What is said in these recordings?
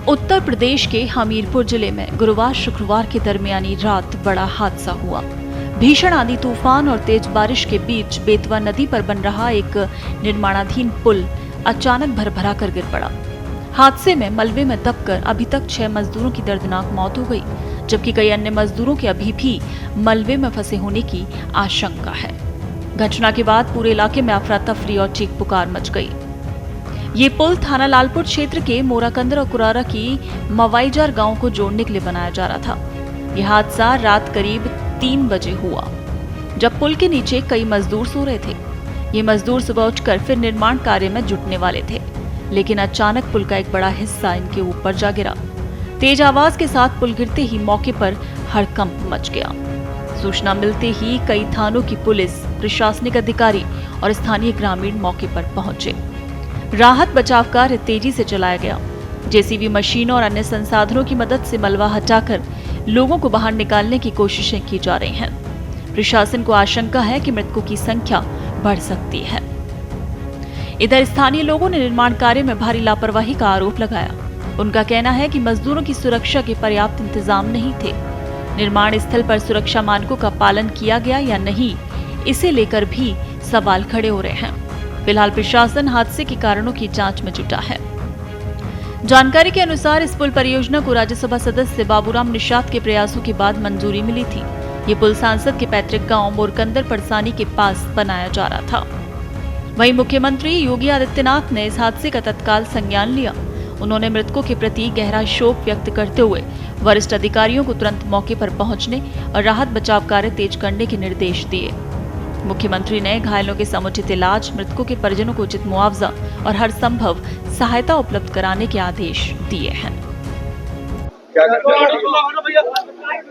उत्तर प्रदेश के हमीरपुर जिले में गुरुवार शुक्रवार के दरमियानी रात बड़ा हादसा हुआ। भीषण आंधी तूफान और तेज बारिश के बीच बेतवा नदी पर बन रहा एक निर्माणाधीन पुल अचानक भरभरा कर गिर पड़ा। हादसे में मलबे में दबकर अभी तक 6 मजदूरों की दर्दनाक मौत हो गई, जबकि कई अन्य मजदूरों के अभी भी मलबे में फंसे होने की आशंका है। घटना के बाद पूरे इलाके में अफरा तफरी और चीख पुकार मच गई। ये पुल थाना लालपुर क्षेत्र के मोराकंदर और कुरारा की मवाईजार गांव को जोड़ने के लिए बनाया जा रहा था। यह हादसा रात करीब 3 बजे हुआ, जब पुल के नीचे कई मजदूर सो रहे थे। ये मजदूर सुबह उठकर फिर निर्माण कार्य में जुटने वाले थे, लेकिन अचानक पुल का एक बड़ा हिस्सा इनके ऊपर जा गिरा। तेज आवाज के साथ पुल गिरते ही मौके पर हड़कंप मच गया। सूचना मिलते ही कई थानों की पुलिस, प्रशासनिक अधिकारी और स्थानीय ग्रामीण मौके पर पहुंचे। राहत बचाव कार्य तेजी से चलाया गया। जेसीबी मशीनों और अन्य संसाधनों की मदद से मलबा हटाकर लोगों को बाहर निकालने की कोशिशें की जा रही हैं। प्रशासन को आशंका है कि मृतकों की संख्या बढ़ सकती है। इधर स्थानीय लोगों ने निर्माण कार्य में भारी लापरवाही का आरोप लगाया। उनका कहना है कि मजदूरों की सुरक्षा के पर्याप्त इंतजाम नहीं थे। निर्माण स्थल पर सुरक्षा मानकों का पालन किया गया या नहीं, इसे लेकर भी सवाल खड़े हो रहे हैं। फिलहाल प्रशासन हादसे के कारणों की जांच में जुटा है। जानकारी के अनुसार इस पुल परियोजना को राज्यसभा सदस्य बाबूराम निषाद के प्रयासों के बाद मंजूरी मिली थी। ये पुल सांसद के पैतृक गांव मोरकंदर परसानी के पास बनाया जा रहा था। वहीं मुख्यमंत्री योगी आदित्यनाथ ने इस हादसे का तत्काल संज्ञान लिया। उन्होंने मृतकों के प्रति गहरा शोक व्यक्त करते हुए वरिष्ठ अधिकारियों को तुरंत मौके पर पहुंचने और राहत बचाव कार्य तेज करने के निर्देश दिए। मुख्यमंत्री ने घायलों के समुचित इलाज, मृतकों के परिजनों को उचित मुआवजा और हर संभव सहायता उपलब्ध कराने के आदेश दिए हैं।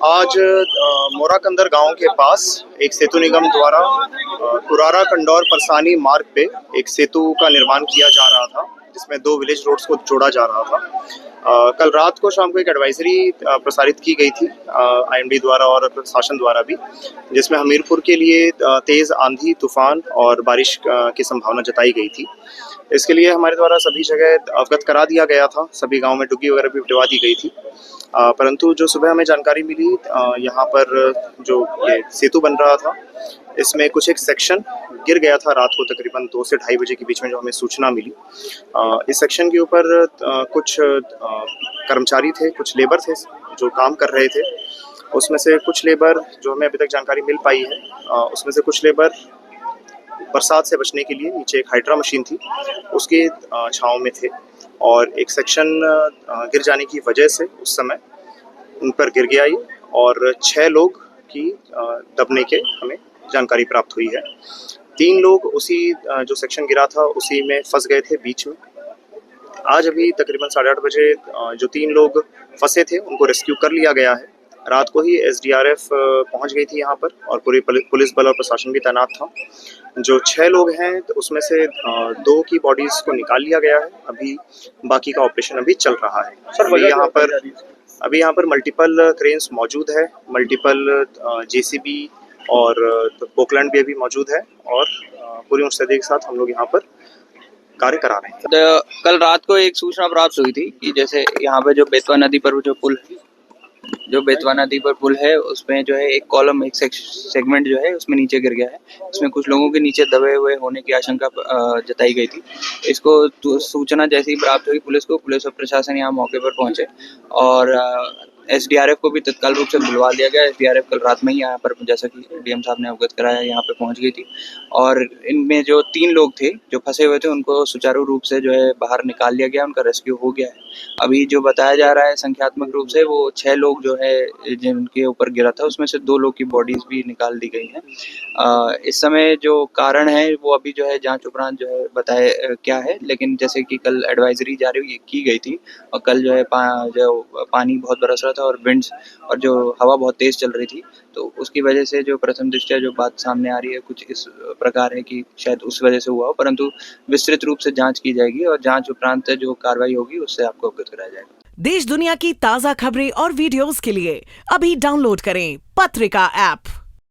आज मोराकंदर गांव के पास एक सेतु निगम द्वारा कुरारा कंडौर परसानी मार्ग पे एक सेतु का निर्माण किया जा रहा था, जिसमें 2 विलेज रोड्स को जोड़ा जा रहा था। कल रात को शाम को एक एडवाइजरी प्रसारित की गई थी आईएमडी द्वारा और प्रशासन द्वारा भी, जिसमें हमीरपुर के लिए तेज आंधी, तूफान और बारिश की संभावना जताई गई थी। इसके लिए हमारे द्वारा सभी जगह अवगत करा दिया गया था। सभी गांव में डुग्गी वगैरह भी पिटवा दी गई थी। परंतु जो सुबह हमें जानकारी मिली, यहाँ पर जो ये सेतु बन रहा था, इसमें कुछ एक सेक्शन गिर गया था रात को तकरीबन 2 से 2:30 बजे के बीच में जो हमें सूचना मिली। इस सेक्शन के ऊपर कुछ कर्मचारी थे, कुछ लेबर थे जो काम कर रहे थे। उसमें से कुछ लेबर, जो हमें अभी तक जानकारी मिल पाई है, उसमें से कुछ लेबर बरसात से बचने के लिए नीचे एक हाइड्रा मशीन थी, उसके छांव में थे और एक सेक्शन गिर जाने की वजह से उस समय उन पर गिर गया ये, और 6 लोग की दबने के हमें जानकारी प्राप्त हुई है। 3 लोग उसी जो सेक्शन गिरा था उसी में फंस गए थे बीच में। आज अभी तकरीबन 8:30 बजे जो 3 लोग फंसे थे उनको रेस्क्यू कर लिया गया है। रात को ही एसडीआरएफ पहुंच गई थी यहाँ पर और पूरी पुलिस बल और प्रशासन भी तैनात था। जो 6 लोग हैं तो उसमें से 2 की बॉडीज को निकाल लिया गया है। अभी बाकी का ऑपरेशन अभी चल रहा है। अभी यहाँ पर मल्टीपल क्रेन्स मौजूद है, मल्टीपल जेसीबी और पोकलैंड भी अभी मौजूद है और पूरी मुस्तैदी के साथ हम लोग यहाँ पर कार्य करा रहे हैं। कल रात को एक सूचना प्राप्त हुई थी कि जैसे यहाँ पे जो बेतवा नदी पर पुल है उसमें जो है एक कॉलम, एक सेगमेंट जो है उसमें नीचे गिर गया है। इसमें कुछ लोगों के नीचे दबे हुए होने की आशंका जताई गई थी। इसको सूचना जैसे ही प्राप्त हुई पुलिस और प्रशासन यहाँ मौके पर पहुंचे और एसडीआरएफ को भी तत्काल रूप से बुलवा दिया गया। एसडीआरएफ कल रात में ही यहाँ पर, जैसा कि डीएम साहब ने अवगत कराया, यहाँ पे पहुंच गई थी और इनमें जो 3 लोग थे जो फंसे हुए थे उनको सुचारू रूप से जो है बाहर निकाल लिया गया, उनका रेस्क्यू हो गया है। अभी जो बताया जा रहा है संख्यात्मक रूप से वो 6 लोग जो है जिनके ऊपर गिरा था उसमें से 2 लोग की बॉडीज भी निकाल दी गई हैं। इस समय जो कारण है वो अभी जो है जांच उपरांत जो है बताए क्या है, लेकिन जैसे कि कल एडवाइजरी जारी की गई थी और कल जो है पानी बहुत बरस रहा था और विंड्स और जो हवा बहुत तेज चल रही थी, तो उसकी वजह से जो प्रथम दृष्टया जो बात सामने आ रही है कुछ इस प्रकार है कि शायद उस वजह से हुआ हो, परंतु विस्तृत रूप से जांच की जाएगी और जांच उपरांत जो कार्रवाई होगी उससे आपको अवगत कराया जाएगा। देश दुनिया की ताज़ा खबरें और वीडियोस के लिए अभी डाउनलोड करें पत्रिका ऐप।